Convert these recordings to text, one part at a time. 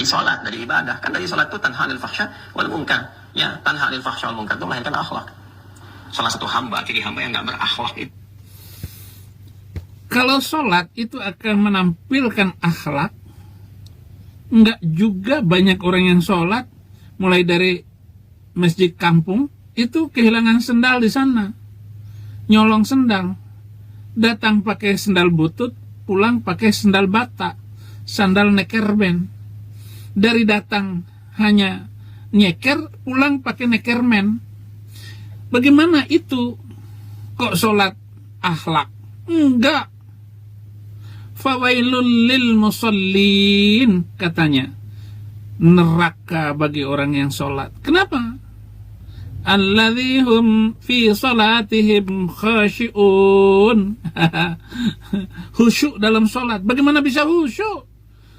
salat, dari ibadah. Kan dari salat itu tanha 'anil fahsya wal munkar. Ya, tanha 'anil fahsya wal munkar itu melahirkan akhlak. Salah satu ciri hamba yang nggak berakhlak itu. Kalau sholat itu akan menampilkan akhlak, nggak juga banyak orang yang sholat, mulai dari masjid kampung, itu kehilangan sendal di sana. Nyolong sendal. Datang pakai sendal butut, pulang pakai sendal bata, sandal nekerben. Dari datang hanya nyeker, pulang pakai nekermen. Bagaimana itu kok sholat akhlak? Enggak. Fawailul lil musallin, katanya. Neraka bagi orang yang sholat. Kenapa? Alladzihum fi salatihim khashi'un. Khusyuk dalam sholat. Bagaimana bisa khusyuk?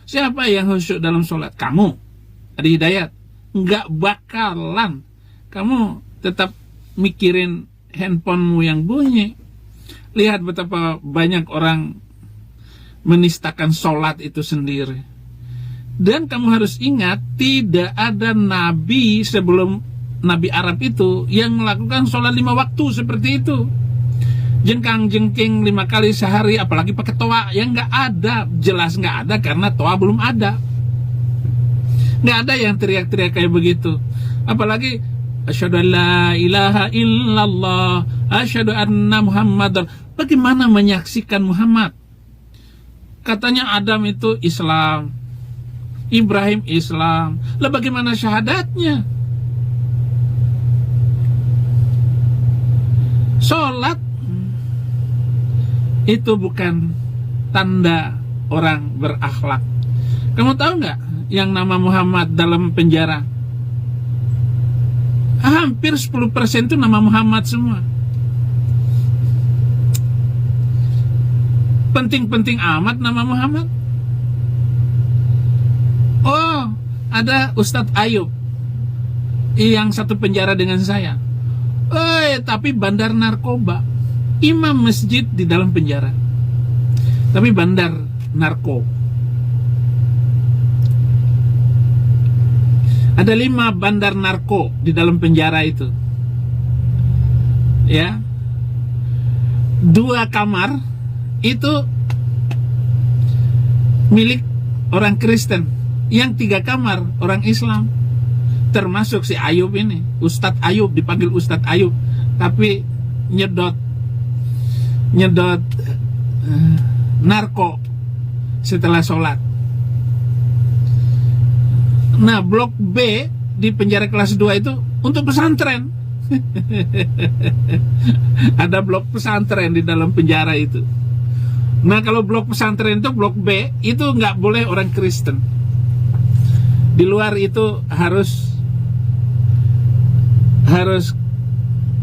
Siapa yang khusyuk dalam sholat? Kamu, Adi Hidayat. Enggak bakalan. Kamu tetap mikirin handphonemu yang bunyi. Lihat betapa banyak orang menistakan sholat itu sendiri. Dan kamu harus ingat, tidak ada nabi sebelum Nabi Arab itu yang melakukan sholat 5 waktu seperti itu. Jengkang-jengking 5 kali sehari, apalagi pakai toa. Yang nggak ada, jelas nggak ada karena toa belum ada. Nggak ada yang teriak-teriak kayak begitu. Apalagi asyhadu an la ilaha illallah, asyhadu anna muhammadar. Bagaimana menyaksikan Muhammad? Katanya Adam itu Islam, Ibrahim Islam. Lah bagaimana syahadatnya? Sholat itu bukan tanda orang berakhlak. Kamu tahu nggak yang nama Muhammad dalam penjara? Hampir 10% itu nama Muhammad semua. Penting-penting amat nama Muhammad. Oh, ada Ustadz Ayub yang satu penjara dengan saya. Tapi bandar narkoba. Imam masjid di dalam penjara, tapi bandar narko. Ada 5 bandar narko di dalam penjara itu. Ya, 2 kamar itu milik orang Kristen, yang 3 kamar orang Islam, termasuk si Ayub ini. Ustadz Ayub, dipanggil Ustadz Ayub, tapi nyedot narko setelah sholat. Nah, blok B di penjara kelas 2 itu untuk pesantren. Ada blok pesantren di dalam penjara itu. Nah, kalau blok pesantren itu, blok B itu nggak boleh orang Kristen. Di luar itu harus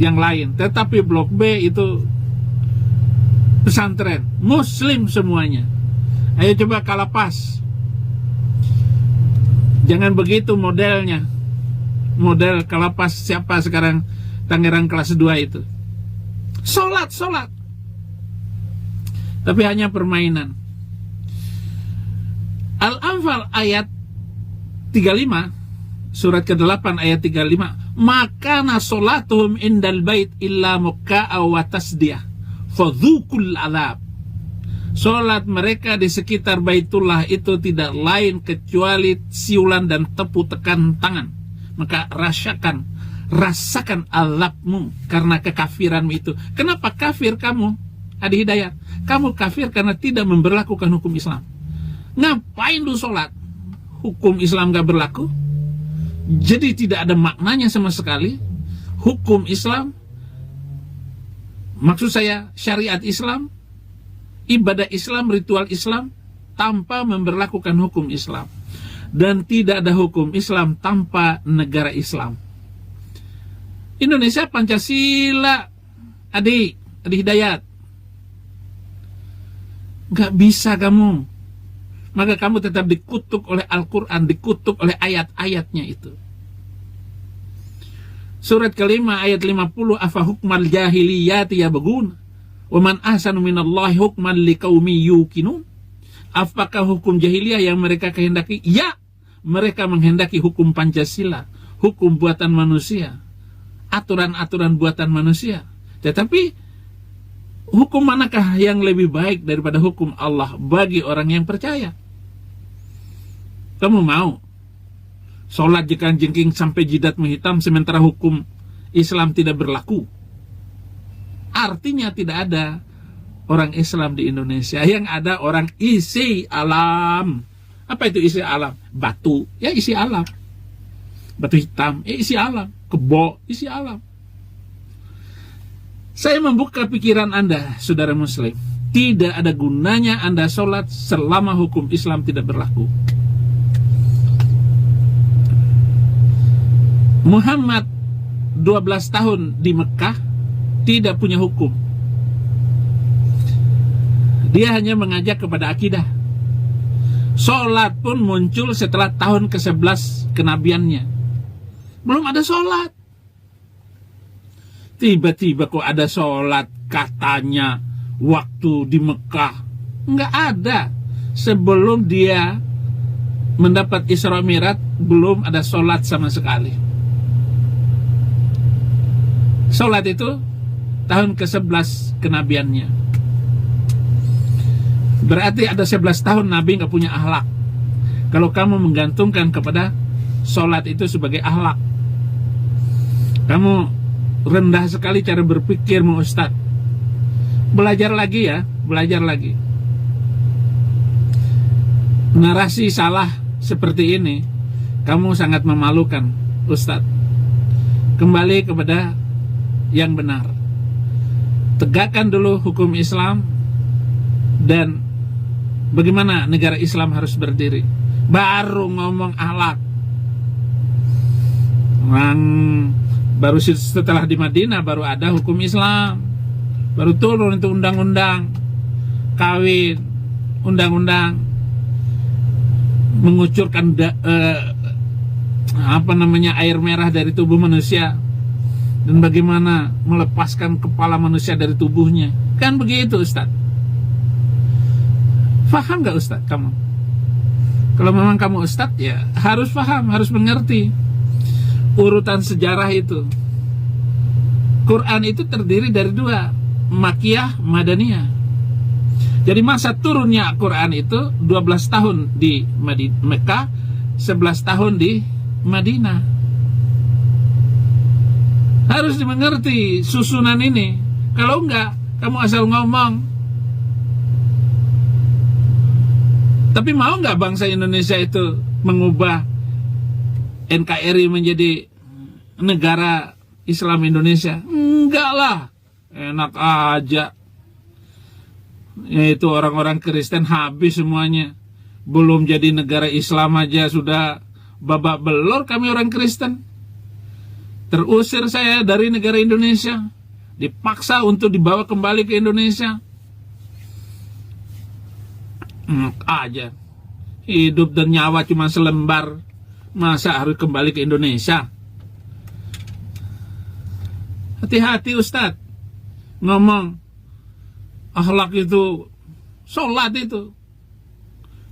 yang lain. Tetapi blok B itu pesantren, Muslim semuanya. Ayo coba kalapas. Jangan begitu modelnya. Model kalapas siapa sekarang Tangerang kelas 2 itu. Sholat. Tapi hanya permainan. Al-Anfal ayat 35, surat ke-8 ayat 35. Makana sholatuhum indal bait illa muka'a wa tasdiyah fadhukul alab. Sholat mereka di sekitar Baitullah itu tidak lain kecuali siulan dan tepu tekan tangan. Maka rasakan azabmu karena kekafiranmu itu. Kenapa kafir kamu, Adi Hidayat? Kamu kafir karena tidak memberlakukan hukum Islam. Ngapain lu sholat? Hukum Islam gak berlaku? Jadi tidak ada maknanya sama sekali. Hukum Islam, maksud saya syariat Islam, ibadah Islam, ritual Islam, tanpa memberlakukan hukum Islam. Dan tidak ada hukum Islam tanpa negara Islam. Indonesia Pancasila, Adi Hidayat. Gak bisa kamu. Maka kamu tetap dikutuk oleh Al-Quran, dikutuk oleh ayat-ayatnya itu. Surat kelima ayat 50, afa hukmal jahiliyati yabghun wa man ahsanu minallahi hukman liqaumi yuqinun. Apakah hukum jahiliyah yang mereka kehendaki? Ya, mereka menghendaki hukum Pancasila, hukum buatan manusia, aturan-aturan buatan manusia. Tetapi hukum manakah yang lebih baik daripada hukum Allah bagi orang yang percaya? Kamu mau sholat jengking sampai jidat menghitam sementara hukum Islam tidak berlaku? Artinya tidak ada orang Islam di Indonesia, yang ada orang isi alam. Apa itu isi alam? Batu, ya isi alam. Batu hitam, ya isi alam. Kebo, isi alam. Saya membuka pikiran Anda, saudara muslim. Tidak ada gunanya Anda sholat selama hukum Islam tidak berlaku. Muhammad 12 tahun di Mekah tidak punya hukum. Dia hanya mengajak kepada akidah. Sholat pun muncul setelah tahun ke-11 kenabiannya. Belum ada sholat. Tiba-tiba kok ada sholat katanya waktu di Mekah. Nggak ada. Sebelum dia mendapat Isra Mi'raj belum ada sholat sama sekali. Sholat itu tahun ke-11 kenabiannya. Berarti ada 11 tahun Nabi nggak punya akhlak. Kalau kamu menggantungkan kepada sholat itu sebagai akhlak, kamu rendah sekali cara berpikirmu, Ustadz. Belajar lagi ya, belajar lagi. Narasi salah seperti ini, kamu sangat memalukan, Ustadz. Kembali kepada yang benar. Tegakkan dulu hukum Islam dan bagaimana negara Islam harus berdiri, baru ngomong akhlak. Baru setelah di Madinah baru ada hukum Islam, baru turun itu undang-undang kawin, undang-undang mengucurkan air merah dari tubuh manusia dan bagaimana melepaskan kepala manusia dari tubuhnya. Kan begitu, Ustaz. Faham gak Ustaz kamu? Kalau memang kamu Ustaz, ya harus faham, harus mengerti urutan sejarah itu. Quran itu terdiri dari dua, Makkiyah, Madaniyah. Jadi masa turunnya Quran itu 12 tahun di Mekah, 11 tahun di Madinah. Harus dimengerti susunan ini. Kalau enggak, kamu asal ngomong. Tapi mau nggak bangsa Indonesia itu mengubah NKRI menjadi negara Islam Indonesia? Enggak lah, enak aja. Yaitu orang-orang Kristen habis semuanya. Belum jadi negara Islam aja sudah babak belur kami orang Kristen. Terusir saya dari negara Indonesia, dipaksa untuk dibawa kembali ke Indonesia. Aja hidup dan nyawa cuma selembar, masa harus kembali ke Indonesia? Hati-hati Ustadz ngomong akhlak itu, sholat itu.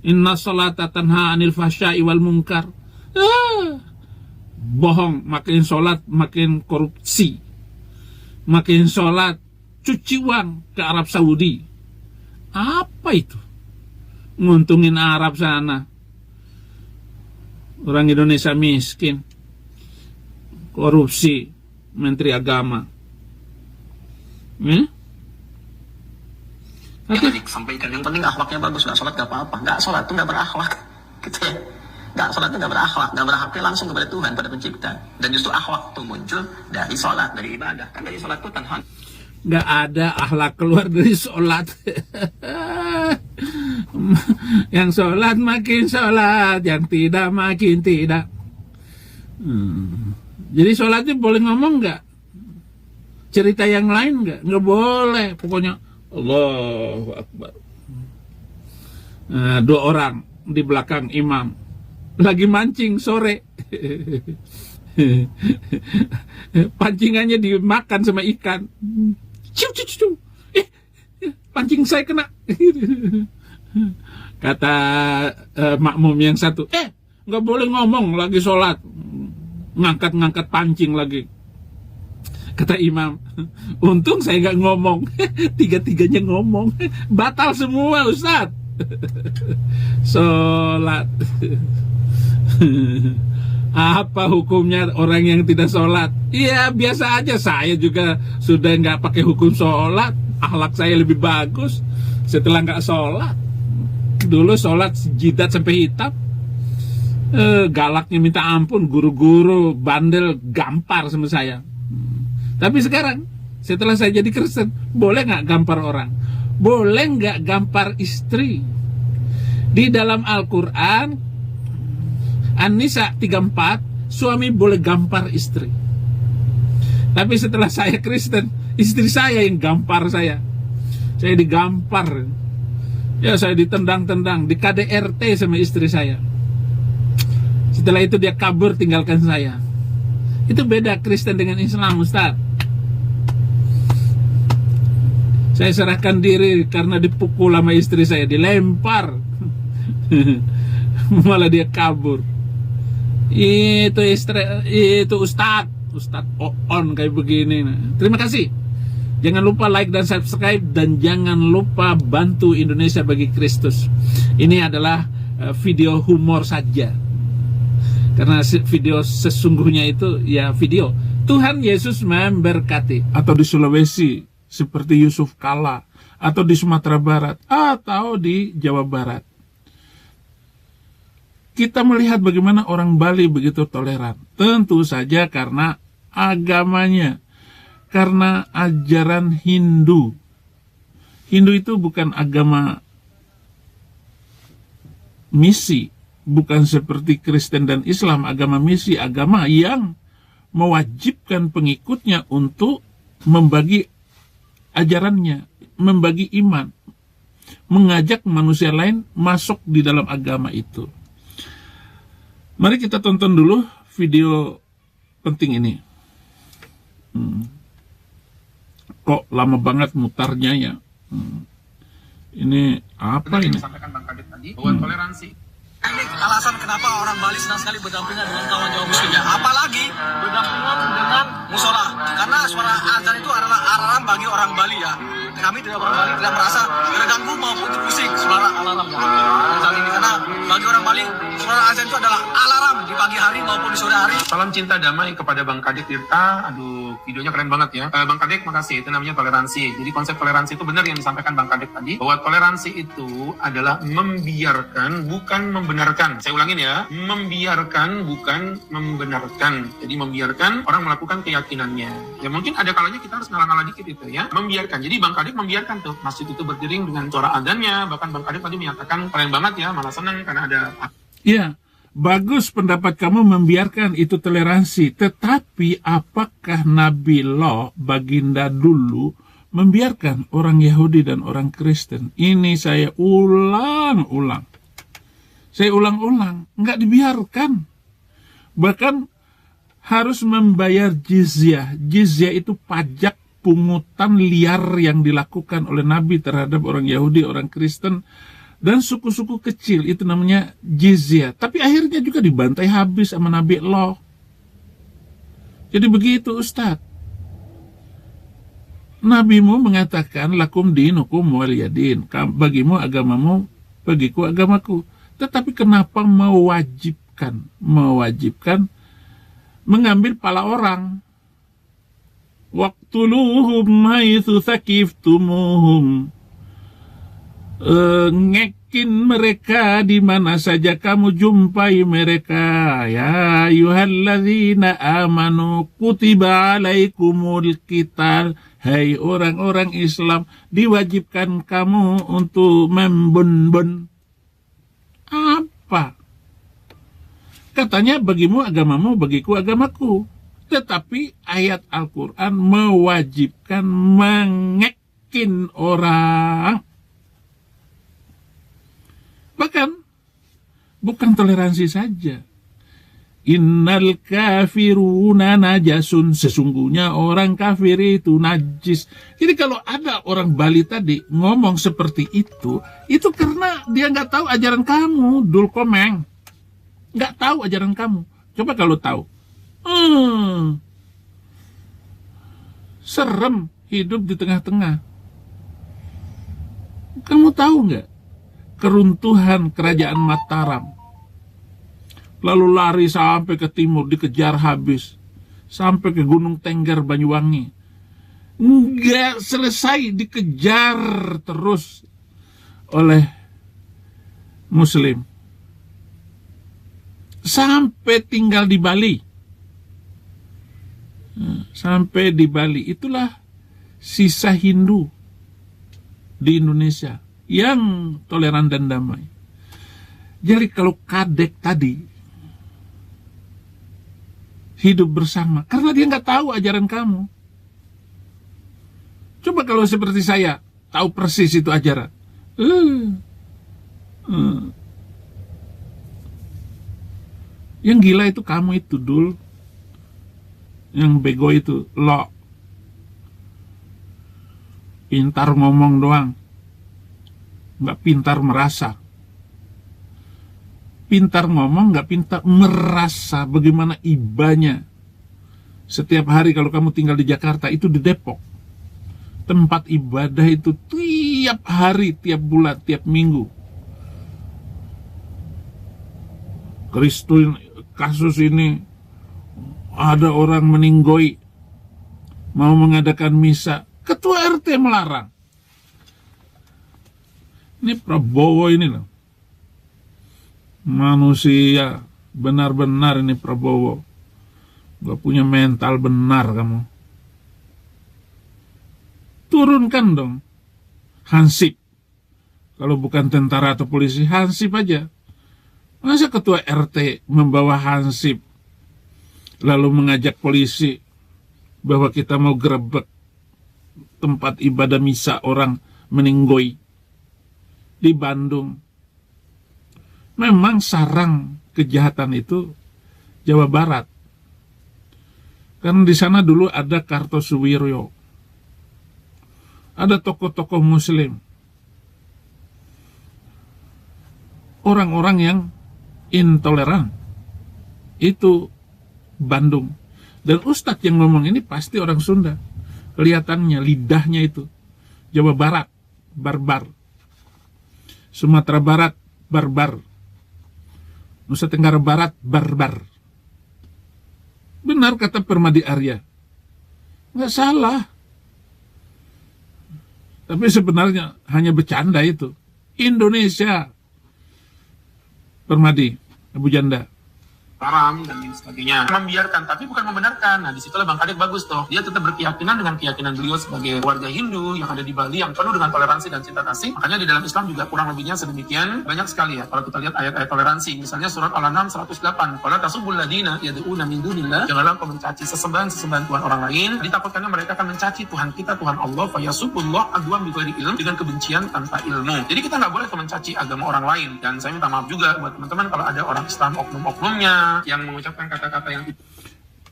Inna sholata tanha anil fahsya'i wal munkar. Bohong, makin sholat makin korupsi, makin sholat cuci uang ke Arab Saudi. Apa itu? Nguntungin Arab sana. Orang Indonesia miskin, korupsi, menteri agama. Yang disampaikan, yang penting akhlaknya bagus. Nggak sholat nggak apa-apa, nggak sholat tuh nggak berakhlak, gitu ya. Nggak sholat tuh nggak berakhlak, nggak berakhlaknya langsung kepada Tuhan, pada pencipta. Dan justru akhlak tuh muncul dari sholat, dari ibadah. Kan dari sholat tuh tanhan. Nggak ada akhlak keluar dari sholat. Yang sholat makin sholat, yang tidak makin tidak. Jadi sholatnya boleh ngomong nggak? Cerita yang lain nggak? Nggak boleh. Pokoknya Allahu Akbar. Dua orang di belakang imam lagi mancing sore. Pancingannya dimakan sama ikan. Ciu. Pancing saya kena. Kata makmum yang satu, nggak boleh ngomong lagi sholat, ngangkat-ngangkat pancing lagi. Kata imam, untung saya nggak ngomong. Tiga-tiganya ngomong, batal semua Ustadz. Sholat. Apa hukumnya orang yang tidak sholat? Iya, biasa aja. Saya juga sudah nggak pakai hukum sholat. Akhlak saya lebih bagus setelah nggak sholat. Dulu sholat jidat sampai hitam. Galaknya minta ampun, guru-guru bandel gampar sama saya. Tapi sekarang setelah saya jadi Kristen, boleh nggak gampar orang? Boleh nggak gampar istri? Di dalam Al-Quran An-Nisa 34, suami boleh gampar istri. Tapi setelah saya Kristen, istri saya yang gampar saya. Saya digampar. Ya, saya ditendang-tendang, di KDRT sama istri saya. Setelah itu dia kabur tinggalkan saya. Itu beda Kristen dengan Islam, Ustaz. Saya serahkan diri karena dipukul sama istri saya, dilempar. Malah dia kabur. Itu Ustadz on kayak begini. Terima kasih. Jangan lupa like dan subscribe, dan jangan lupa bantu Indonesia Bagi Kristus. Ini adalah video humor saja, karena video sesungguhnya itu ya video. Tuhan Yesus memberkati. Atau di Sulawesi seperti Yusuf Kala, atau di Sumatera Barat, atau di Jawa Barat. Kita melihat bagaimana orang Bali begitu toleran. Tentu saja karena agamanya, karena ajaran Hindu. Hindu itu bukan agama misi, bukan seperti Kristen dan Islam, agama misi, agama yang mewajibkan pengikutnya untuk membagi ajarannya, membagi iman, mengajak manusia lain masuk di dalam agama itu. Mari kita tonton dulu video penting ini. Kok lama banget mutarnya ya? Ini apa ini? Disampaikan Bang Kadek tadi bahwa toleransi. Ini alasan kenapa orang Bali senang sekali berdampingan dengan kawan Jawa Muslimnya. Apalagi berdampingan dengan musola. Karena suara azan itu adalah alarm bagi orang Bali ya. Kami tidak orang Bali tidak merasa terganggu maupun terpusing suara alarmnya. Saat ini karena bagi orang Bali suara azan itu adalah alarm di pagi hari maupun di sore hari. Salam cinta damai kepada Bang Kadek Tirta. Aduh, videonya keren banget ya. Bang Kadek, makasih. Itu namanya toleransi. Jadi konsep toleransi itu benar yang disampaikan Bang Kadek tadi, bahwa toleransi itu adalah membiarkan, bukan membenarkan. Saya ulangin ya, membiarkan bukan membenarkan. Jadi membiarkan orang melakukan keyakinannya. Ya mungkin ada kalanya kita harus ngalah-ngalah dikit itu ya. Membiarkan. Jadi Bang Kadek membiarkan tuh masjid itu berdering dengan suara adzannya. Bahkan Bang Kadek tadi menyatakan keren banget ya, malah senang karena ada. Ya, bagus pendapat kamu membiarkan itu toleransi. Tetapi apakah Nabi Lot baginda dulu membiarkan orang Yahudi dan orang Kristen? Ini saya ulang-ulang. Nggak dibiarkan. Bahkan harus membayar jizyah. Jizyah itu pajak pungutan liar yang dilakukan oleh Nabi terhadap orang Yahudi, orang Kristen, dan suku-suku kecil. Itu namanya jizyah. Tapi akhirnya juga dibantai habis sama Nabi Lot. Jadi begitu Ustadz. Nabimu mengatakan, lakum dinukum waliyadin. Bagimu agamamu, bagiku agamaku. Tetapi kenapa mewajibkan mengambil pala orang? Waqtuluhum haitsu tsaqiftumuhum. Ngekin mereka di mana saja kamu jumpai mereka. Ya ayyuhalladzina amanu kutiba alaikumul qital. Hai orang-orang Islam, diwajibkan kamu untuk membun-bun. Apa? Katanya bagimu agamamu, bagiku agamaku. Tetapi ayat Al-Quran mewajibkan mengekin orang. Bahkan bukan toleransi saja. Innal kafiruna najasun. Sesungguhnya orang kafir itu najis. Jadi kalau ada orang Bali tadi ngomong seperti itu karena dia nggak tahu ajaran kamu, Dul Komeng. nggak tahu ajaran kamu. Coba kalau tahu. Serem hidup di tengah-tengah. Kamu tahu nggak keruntuhan kerajaan Mataram? Lalu lari sampai ke timur, dikejar habis. Sampai ke Gunung Tengger, Banyuwangi. Nggak selesai, dikejar terus oleh Muslim. Sampai tinggal di Bali. Sampai di Bali. Itulah sisa Hindu di Indonesia yang toleran dan damai. Jadi kalau Kadek tadi hidup bersama, karena dia nggak tahu ajaran kamu. Coba kalau seperti saya, tahu persis itu ajaran. Yang gila itu kamu itu, Dul. Yang bego itu, lo. Pintar ngomong doang. Nggak pintar merasa. Pintar ngomong, nggak pintar merasa bagaimana ibanya. Setiap hari kalau kamu tinggal di Jakarta, itu di Depok. Tempat ibadah itu tiap hari, tiap bulan, tiap minggu. Kasus ini, ada orang meninggoy, mau mengadakan misa. Ketua RT melarang. Ini Prabowo ini loh. Manusia, benar-benar ini Prabowo. Gak punya mental benar kamu. Turunkan dong Hansip. Kalau bukan tentara atau polisi, Hansip aja. Masa ketua RT membawa Hansip lalu mengajak polisi bahwa kita mau gerebek tempat ibadah misa orang meninggoy di Bandung. Memang sarang kejahatan itu Jawa Barat. Karena di sana dulu ada Kartosuwiryo. Ada tokoh-tokoh Muslim. Orang-orang yang intoleran. Itu Bandung. Dan Ustadz yang ngomong ini pasti orang Sunda. Kelihatannya, lidahnya itu. Jawa Barat, barbar. Sumatera Barat, barbar. Nusa Tenggara Barat, barbar. Benar kata Permadi Arya. Nggak salah. Tapi sebenarnya hanya bercanda itu. Indonesia. Permadi, Abu Janda. haram dan lain sebagainya. Membiarkan, tapi bukan membenarkan. Nah, disitulah Bang Kadek bagus tuh. Dia tetap berkeyakinan dengan keyakinan beliau sebagai warga Hindu yang ada di Bali yang penuh dengan toleransi dan cinta kasih. Makanya di dalam Islam juga kurang lebihnya sedemikian banyak sekali ya. Kalau kita lihat ayat-ayat toleransi, misalnya surat Al-An'am 108. Qala tasubul ladina yad'una min dunillah. Janganlah kau mencaci sesembahan Tuhan orang lain. Ditakutkannya mereka akan mencaci Tuhan kita, Tuhan Allah. Fayasubullah adwan bighairi ilm, dengan kebencian tanpa ilmu. Jadi kita nggak boleh mencaci agama orang lain. Dan saya minta maaf juga buat teman-teman kalau ada orang Islam oknum-oknumnya yang mengucapkan kata-kata yang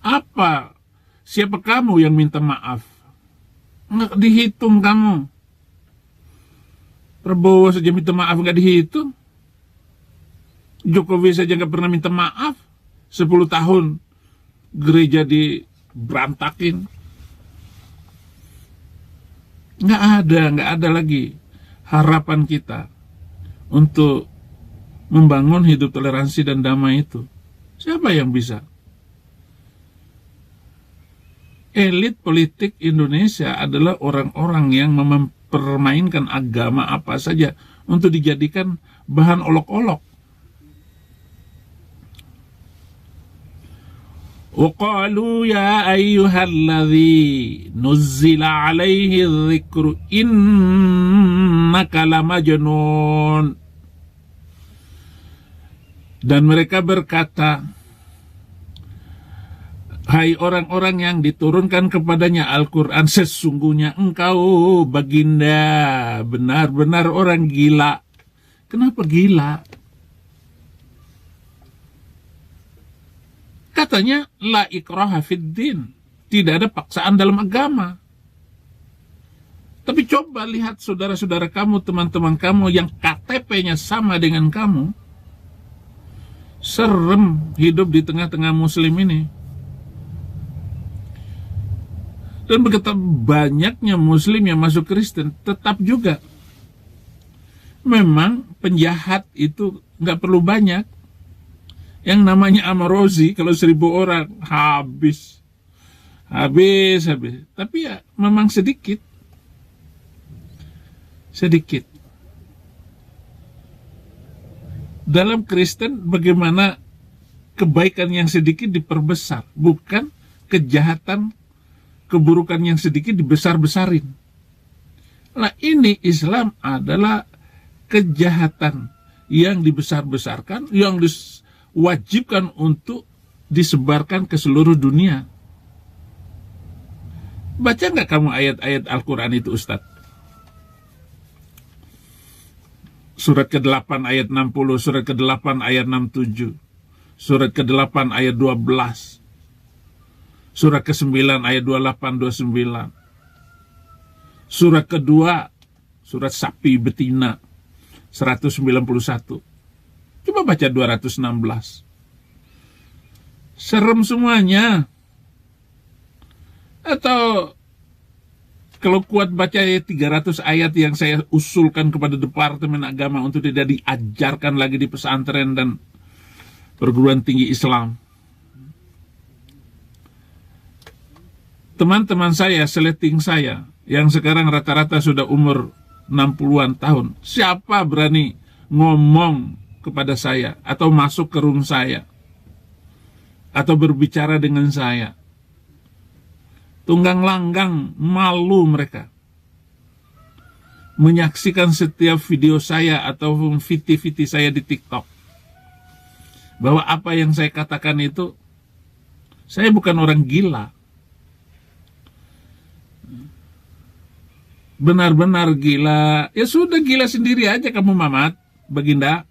apa? Siapa kamu yang minta maaf? Nggak dihitung kamu. Prabowo saja minta maaf nggak dihitung. Jokowi saja nggak pernah minta maaf. 10 tahun gereja diberantakin. Nggak ada lagi harapan kita untuk membangun hidup toleransi dan damai itu. Siapa yang bisa? Elit politik Indonesia adalah orang-orang yang mempermainkan agama apa saja untuk dijadikan bahan olok-olok. وَقَالُوا يَا أَيُّهَا الَّذِي نُزِّلَ عَلَيْهِ الذِّكْرُ إِنَّكَ لَمَجْنُونَ. Dan mereka berkata, hai orang-orang yang diturunkan kepadanya Al-Quran, sesungguhnya engkau baginda benar-benar orang gila. Kenapa gila? Katanya, la ikraha fid din. Tidak ada paksaan dalam agama. Tapi coba lihat saudara-saudara kamu, teman-teman kamu yang KTP-nya sama dengan kamu. Serem hidup di tengah-tengah muslim ini. Dan begitu banyaknya muslim yang masuk Kristen, tetap juga memang penjahat itu nggak perlu banyak. Yang namanya Amorozi, kalau 1.000 orang, habis. Tapi ya memang sedikit. Dalam Kristen, bagaimana kebaikan yang sedikit diperbesar, bukan kejahatan, keburukan yang sedikit dibesar-besarin. Nah, ini Islam adalah kejahatan yang dibesar-besarkan, yang diwajibkan untuk disebarkan ke seluruh dunia. Baca nggak kamu ayat-ayat Al-Quran itu, Ustadz? Surat ke-8 ayat 60, surat ke-8 ayat 67, surat ke-8 ayat 12, surat ke-9 ayat 28, 29, surat kedua, surat sapi betina, 191. Coba baca 216. Serem semuanya. Atau kalau kuat baca 300 ayat yang saya usulkan kepada Departemen Agama untuk tidak diajarkan lagi di pesantren dan perguruan tinggi Islam. Teman-teman saya, seleting saya, yang sekarang rata-rata sudah umur 60-an tahun, siapa berani ngomong kepada saya, atau masuk ke room saya, atau berbicara dengan saya? Tunggang langgang, malu mereka menyaksikan setiap video saya atau VT-VT saya di TikTok, bahwa apa yang saya katakan itu, saya bukan orang gila. Benar-benar gila. Ya sudah, gila sendiri aja kamu, Mamat, Baginda.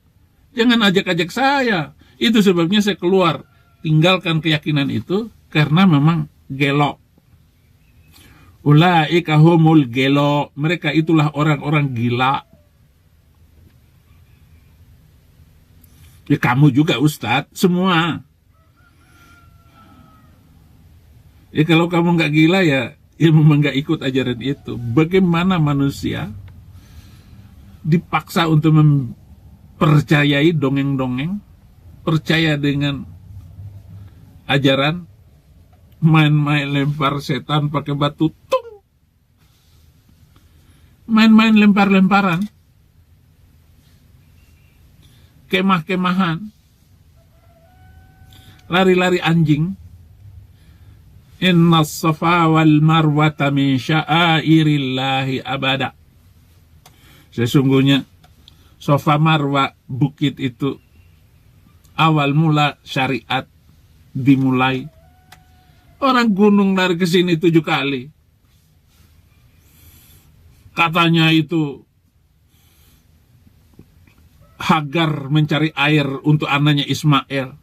Jangan ajak-ajak saya. Itu sebabnya saya keluar, tinggalkan keyakinan itu, karena memang gelo. Ulaika humul gelo. Mereka itulah orang-orang gila. Ya kamu juga, Ustadz, semua. Ya kalau kamu nggak gila, ya memang nggak ikut ajaran itu. Bagaimana manusia dipaksa untuk mempercayai dongeng-dongeng, percaya dengan ajaran, main-main lempar setan pakai batu, tung, main-main lempar-lemparan, kemah-kemahan, lari-lari anjing. Inna safa wal marwata min sya'airillahi abada. Sesungguhnya Safa Marwa, bukit itu awal mula syariat dimulai. Orang gunung lari ke sini 7 kali. Katanya itu Hagar mencari air untuk anaknya Ismail.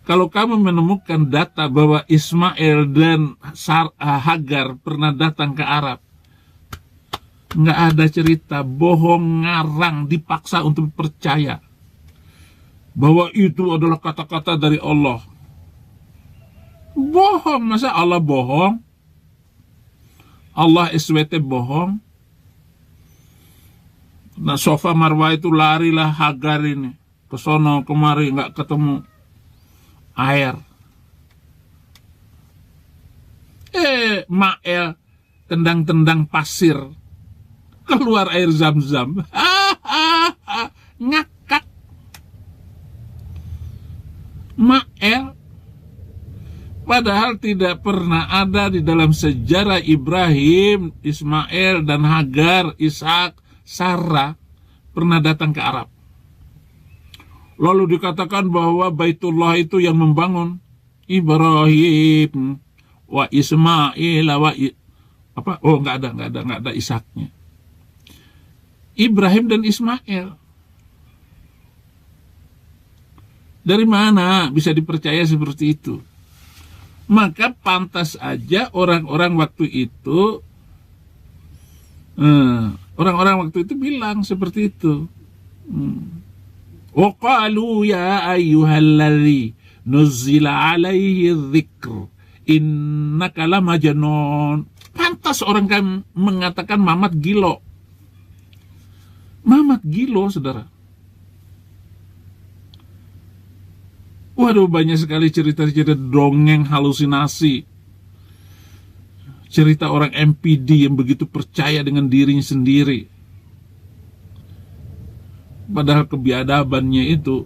Kalau kamu menemukan data bahwa Ismail dan Hagar pernah datang ke Arab, nggak ada cerita, bohong, ngarang, dipaksa untuk percaya bahwa itu adalah kata-kata dari Allah. Bohong, masa Allah bohong? Allah SWT bohong? Nah, Safa Marwa itu larilah Hagar ini ke sono kemari, nggak ketemu air. Ma'el tendang-tendang pasir, keluar air Zam-Zam. Ngakak. Ma'el padahal tidak pernah ada di dalam sejarah Ibrahim, Ismail, dan Hagar, Ishak, Sarah pernah datang ke Arab. Lalu dikatakan bahwa Baitullah itu yang membangun Ibrahim wa Ismail wa apa? Oh, nggak ada Ishaknya. Ibrahim dan Ismail. Dari mana bisa dipercaya seperti itu? Maka pantas aja orang-orang waktu itu bilang seperti itu. Wa qalu ya ayyuhalladzi nuzzila alaihi dzikr innaka lamajnun. Pantas orang kan mengatakan Mamat gilo. Mamat gilo, saudara. Waduh, banyak sekali cerita-cerita dongeng halusinasi. Cerita orang MPD yang begitu percaya dengan dirinya sendiri. Padahal kebiadabannya itu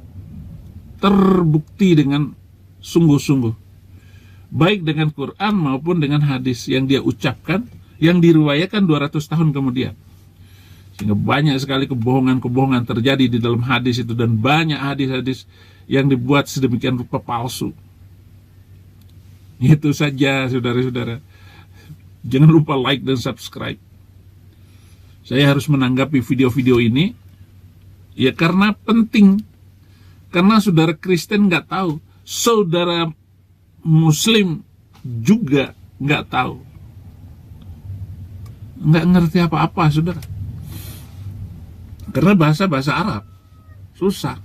terbukti dengan sungguh-sungguh. Baik dengan Quran maupun dengan hadis yang dia ucapkan, yang diriwayatkan 200 tahun kemudian. Sehingga banyak sekali kebohongan-kebohongan terjadi di dalam hadis itu, dan banyak hadis-hadis yang dibuat sedemikian rupa palsu. Itu saja, saudara-saudara. Jangan lupa like dan subscribe. Saya harus menanggapi video-video ini, ya karena penting. Karena saudara Kristen nggak tahu, saudara Muslim juga nggak tahu, nggak ngerti apa-apa, saudara. Karena bahasa Arab susah.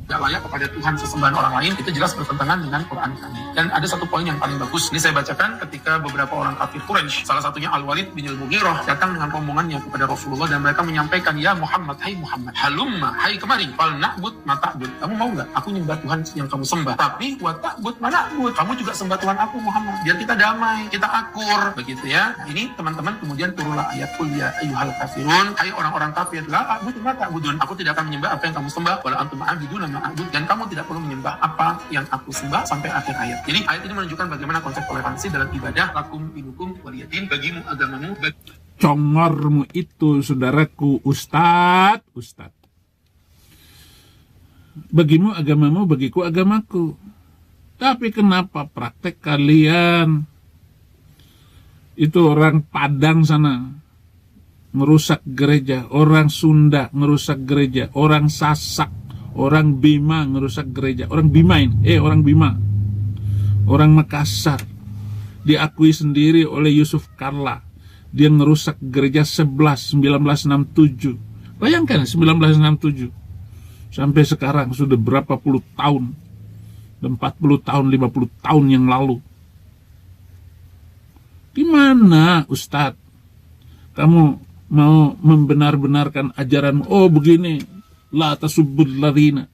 Tidak layak kepada Tuhan sesembahan orang lain, itu jelas bertentangan dengan Quran kami. Dan ada satu poin yang paling bagus, ini saya bacakan ketika beberapa orang kafir Quraisy, salah satunya Al-Walid bin Al-Mughirah, datang dengan rombongannya kepada Rasulullah, dan mereka menyampaikan, ya Muhammad, hai Muhammad, halumma, hai kemari, fal na'bud ma ta'bud. Kamu mau nggak aku nyembah Tuhan yang kamu sembah, tapi wa ta'bud ma na'bud, kamu juga sembah Tuhan aku Muhammad, biar kita damai, kita akur, begitu ya. Nah, ini teman-teman, kemudian turunlah ayat qul ya ayyuhal kafirun, hai orang-orang kafir, la a'budu ma ta'budun, aku tidak akan menyembah apa yang kamu sembah, wala antum a'buduna ma'abud, dan kamu tidak perlu menyembah apa yang aku sembah, sampai akhir ayat. Jadi ayat ini menunjukkan bagaimana konsep toleransi dalam ibadah. Lakum dinukum waliyadin, bagimu agamamu. Congormu itu, saudaraku, Ustadz. Bagimu agamamu, bagiku agamaku. Tapi kenapa praktek kalian itu orang Padang sana ngerusak gereja, orang Sunda ngerusak gereja, orang Sasak, orang Bima ngerusak gereja. Orang Bima ini, orang Bima, orang Makassar, diakui sendiri oleh Yusuf Kalla, dia ngerusak gereja 1967. Bayangkan 1967 sampai sekarang sudah berapa puluh tahun, 40 tahun, 50 tahun yang lalu. Gimana Ustadz kamu mau membenar-benarkan ajaranmu? Oh begini, la tasubbul ladzina,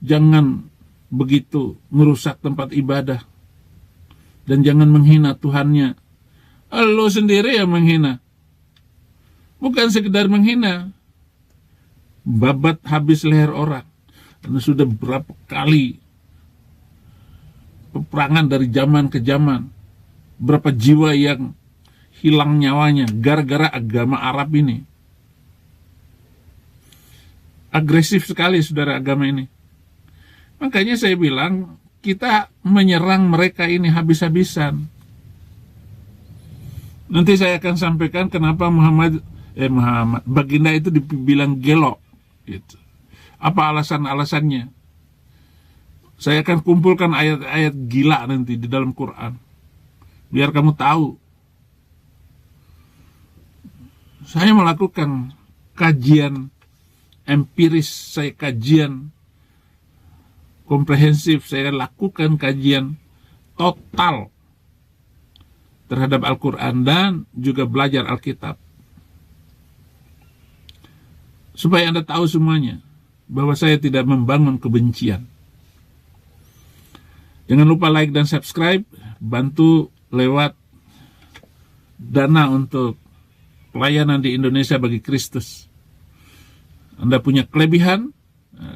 jangan begitu merusak tempat ibadah, dan jangan menghina Tuhannya. Lo sendiri yang menghina, bukan sekedar menghina, babat habis leher orang. Karena sudah berapa kali peperangan dari zaman ke zaman, berapa jiwa yang hilang nyawanya gara-gara agama Arab ini. Agresif sekali, saudara, agama ini. Makanya saya bilang, kita menyerang mereka ini habis-habisan. Nanti saya akan sampaikan kenapa Baginda itu dibilang gelo. Gitu. Apa alasan-alasannya? Saya akan kumpulkan ayat-ayat gila nanti di dalam Quran, biar kamu tahu. Saya melakukan kajian empiris, saya kajian komprehensif, saya lakukan kajian total terhadap Al-Quran dan juga belajar Alkitab, supaya Anda tahu semuanya, bahwa saya tidak membangun kebencian. Jangan lupa like dan subscribe, bantu lewat dana untuk pelayanan di Indonesia bagi Kristus. Anda punya kelebihan,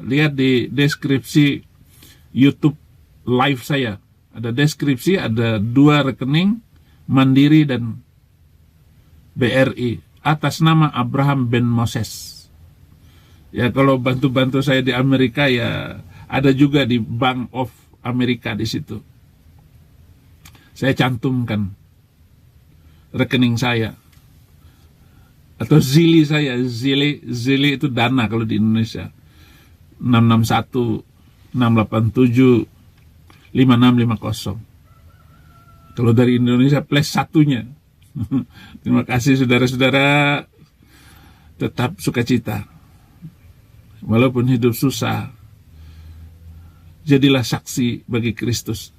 lihat di deskripsi YouTube live saya. Ada deskripsi, ada 2 rekening, Mandiri dan BRI, atas nama Abraham Ben Moses. Ya, kalau bantu-bantu saya di Amerika, ya ada juga di Bank of Amerika di situ. Saya cantumkan rekening saya. Atau Zili saya, Zili itu dana kalau di Indonesia. 661 687 5650. Kalau dari Indonesia plus satunya. Terima kasih saudara-saudara. Tetap sukacita. walaupun hidup susah, jadilah saksi bagi Kristus.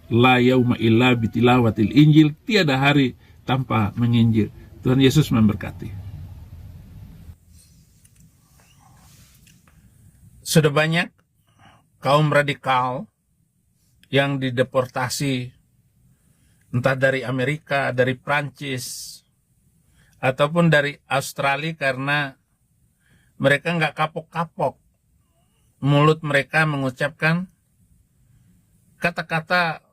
La yauma illa bitilawatil Injil, tiada hari tanpa menginjil. Tuhan Yesus memberkati. Sudah banyak kaum radikal yang dideportasi, entah dari Amerika, dari Prancis, ataupun dari Australia, karena mereka nggak kapok-kapok. Mulut mereka mengucapkan kata-kata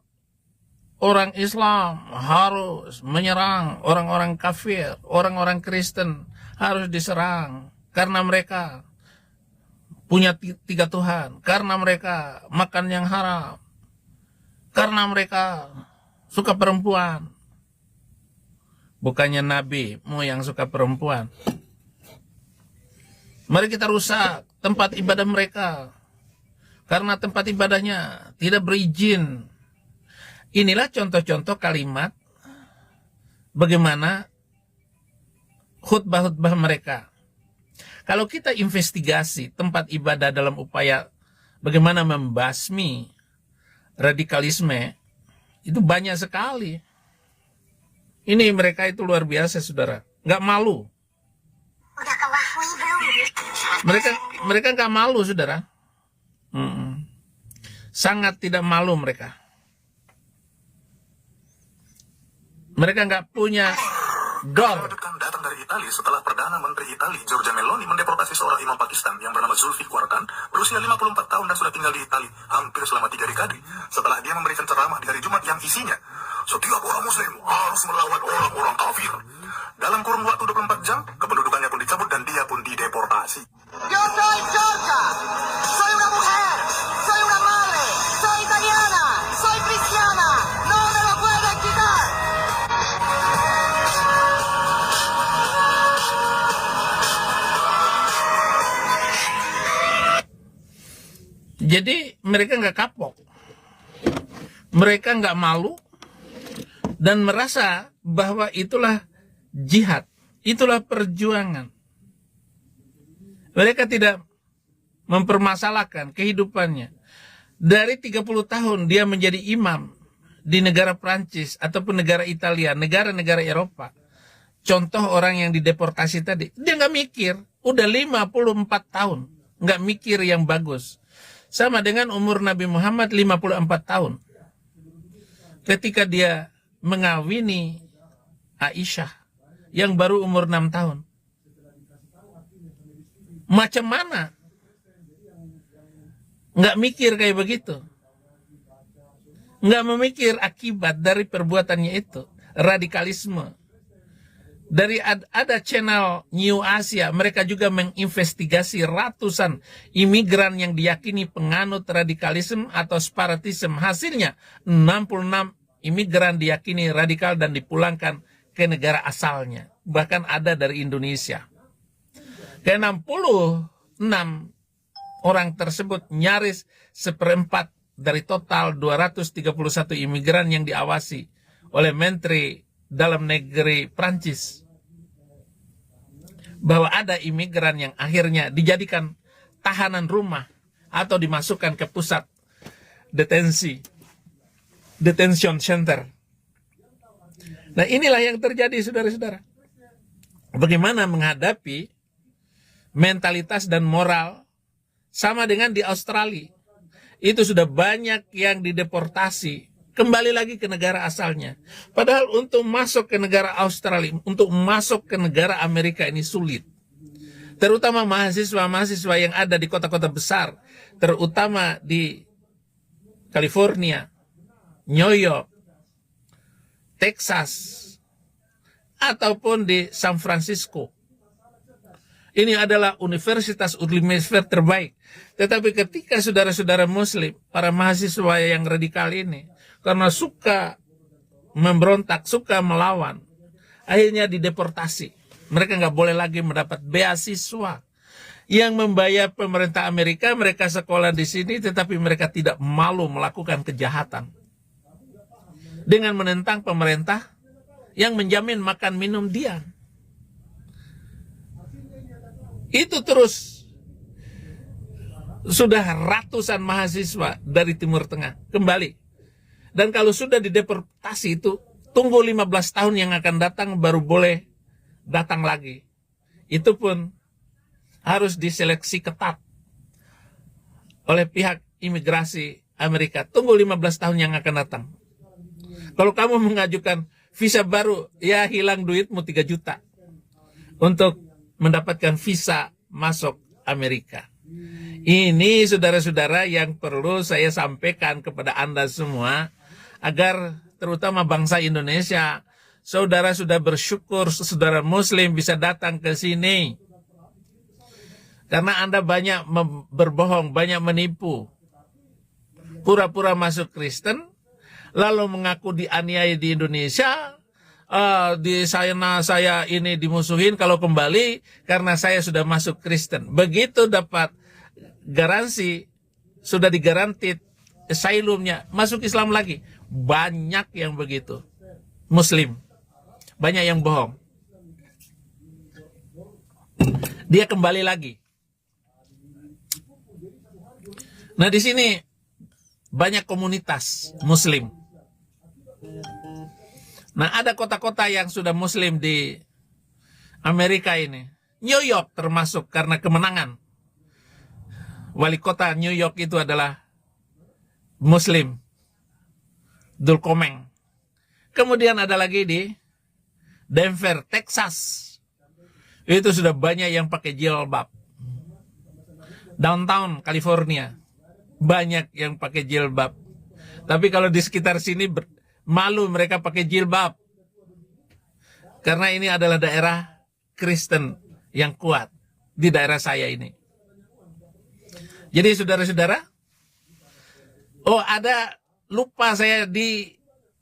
orang Islam harus menyerang orang-orang kafir, orang-orang Kristen harus diserang karena mereka punya tiga Tuhan, karena mereka makan yang haram, karena mereka suka perempuan. Bukannya nabimu yang suka perempuan. Mari kita rusak tempat ibadah mereka, karena tempat ibadahnya tidak berizin. Inilah contoh-contoh kalimat bagaimana khutbah-khutbah mereka. Kalau kita investigasi tempat ibadah dalam upaya bagaimana membasmi radikalisme, itu banyak sekali. Ini mereka itu luar biasa, saudara. Nggak malu. Udah ke Wahwi belum? Mereka nggak malu, saudara. Sangat tidak malu mereka. Mereka nggak punya gor. Datang dari Italia setelah Perdana Menteri Italia Giorgia Meloni mendeportasi seorang imam Pakistan yang bernama Zulfikar Khan, berusia 54 tahun dan sudah tinggal di Italia hampir selama 3 dekade. Setelah dia memberikan ceramah di hari Jumat yang isinya, setiap orang Muslim harus melawan orang-orang kafir. Dalam kurun waktu 24 jam, kependudukannya pun dicabut dan dia pun dideportasi. Yo soy Georgia, soy una mujer, soy una madre, soy italiana, soy cristiana, no me lo pueden quitar. Jadi mereka nggak kapok, mereka nggak malu, dan merasa bahwa itulah jihad, itulah perjuangan. Mereka tidak mempermasalahkan kehidupannya. Dari 30 tahun dia menjadi imam di negara Prancis ataupun negara Italia, negara-negara Eropa. Contoh orang yang dideportasi tadi, dia nggak mikir, udah 54 tahun, nggak mikir yang bagus. Sama dengan umur Nabi Muhammad 54 tahun. Ketika dia mengawini Aisyah yang baru umur 6 tahun. Macam mana? Nggak mikir kayak begitu. Nggak memikir akibat dari perbuatannya itu. Radikalisme. Dari ada channel New Asia, mereka juga menginvestigasi ratusan imigran yang diyakini penganut radikalisme atau separatisme. Hasilnya 66 imigran diyakini radikal dan dipulangkan ke negara asalnya. Bahkan ada dari Indonesia. Ke 66 orang tersebut, nyaris seperempat dari total 231 imigran yang diawasi oleh Menteri Dalam Negeri Prancis, bahwa ada imigran yang akhirnya dijadikan tahanan rumah atau dimasukkan ke pusat detention center. Nah, inilah yang terjadi, saudara-saudara. Bagaimana menghadapi mentalitas dan moral sama dengan di Australia. Itu sudah banyak yang dideportasi kembali lagi ke negara asalnya. Padahal untuk masuk ke negara Australia, untuk masuk ke negara Amerika ini sulit. Terutama mahasiswa-mahasiswa yang ada di kota-kota besar, terutama di California, New York, Texas, ataupun di San Francisco. Ini adalah universitas terbaik. Tetapi ketika saudara-saudara Muslim, para mahasiswa yang radikal ini, karena suka memberontak, suka melawan, akhirnya dideportasi. Mereka nggak boleh lagi mendapat beasiswa yang membayar pemerintah Amerika. Mereka sekolah di sini, tetapi mereka tidak malu melakukan kejahatan dengan menentang pemerintah yang menjamin makan minum dia. Itu terus sudah ratusan mahasiswa dari Timur Tengah kembali. Dan kalau sudah dideportasi itu, tunggu 15 tahun yang akan datang baru boleh datang lagi. Itu pun harus diseleksi ketat oleh pihak imigrasi Amerika. Tunggu 15 tahun yang akan datang. Kalau kamu mengajukan visa baru, ya hilang duitmu 3 juta untuk mendapatkan visa masuk Amerika. Ini saudara-saudara yang perlu saya sampaikan kepada Anda semua, agar terutama bangsa Indonesia, saudara sudah bersyukur saudara Muslim bisa datang ke sini. Karena Anda banyak berbohong, banyak menipu. Pura-pura masuk Kristen, lalu mengaku dianiaya di Indonesia, di saya ini dimusuhin kalau kembali karena saya sudah masuk Kristen. Begitu dapat garansi, sudah digarantit asylumnya, masuk Islam lagi. Banyak yang begitu. Muslim. Banyak yang bohong. Dia kembali lagi. Nah, di sini banyak komunitas Muslim. Nah, ada kota-kota yang sudah Muslim di Amerika ini. New York termasuk karena kemenangan. Wali kota New York itu adalah Muslim. Dul Komeng. Kemudian ada lagi di Denver, Texas. Itu sudah banyak yang pakai jilbab. Downtown, California. Banyak yang pakai jilbab. Tapi kalau di sekitar sini malu mereka pakai jilbab. Karena ini adalah daerah Kristen yang kuat di daerah saya ini. Jadi saudara-saudara, lupa saya di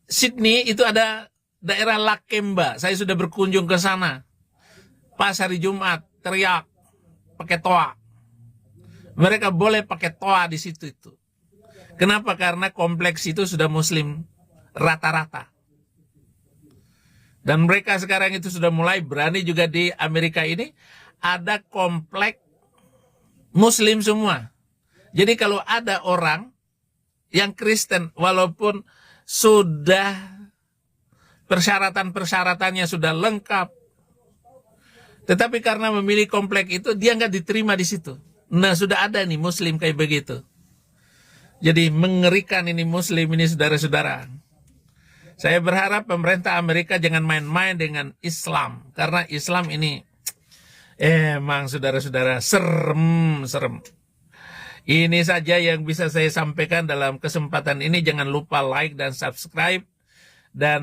Sydney itu ada daerah Lakemba. Saya sudah berkunjung ke sana. Pas hari Jumat teriak pakai toa. Mereka boleh pakai toa di situ itu. Kenapa? Karena kompleks itu sudah Muslim rata-rata. Dan mereka sekarang itu sudah mulai berani juga di Amerika ini ada kompleks Muslim semua. Jadi kalau ada orang yang Kristen walaupun sudah persyaratan-persyaratannya sudah lengkap, tetapi karena memilih kompleks itu dia nggak diterima di situ. Nah, sudah ada nih Muslim kayak begitu. Jadi mengerikan ini Muslim ini saudara-saudara. Saya berharap pemerintah Amerika jangan main-main dengan Islam. Karena Islam ini emang saudara-saudara serem. Ini saja yang bisa saya sampaikan dalam kesempatan ini. Jangan lupa like dan subscribe. Dan